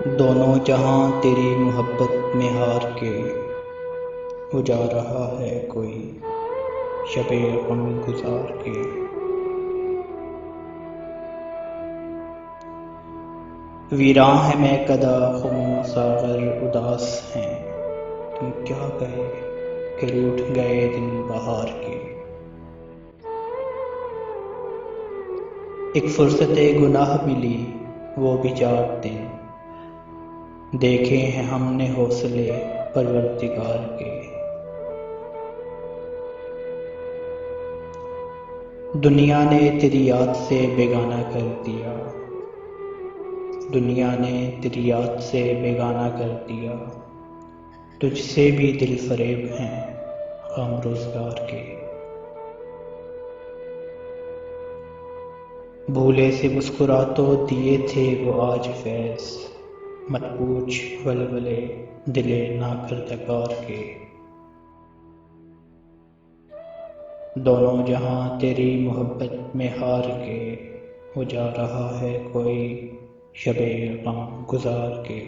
دونوں جہاں تیری محبت میں ہار کے، وہ جا رہا ہے کوئی شب غم گزار کے۔ ویراں ہے میکدہ خموں ساغر اداس ہیں، تم کیا کہے کہ روٹھ گئے دن بہار کے۔ ایک فرصت گناہ ملی وہ بھی 4 دن، دیکھے ہیں ہم نے حوصلے پروردگار کے۔ دنیا نے تیری یاد سے بیگانہ کر دیا، دنیا نے تیری یاد سے بیگانہ کر دیا، تجھ سے بھی دل فریب ہیں غم روزگار کے۔ بھولے سے مسکرا تو دیے تھے وہ آج فیض، مت پوچھ ولولے دل ناکردگار کے۔ دونوں جہاں تیری محبت میں ہار کے، وہ جا رہا ہے کوئی شب غم گزار کے۔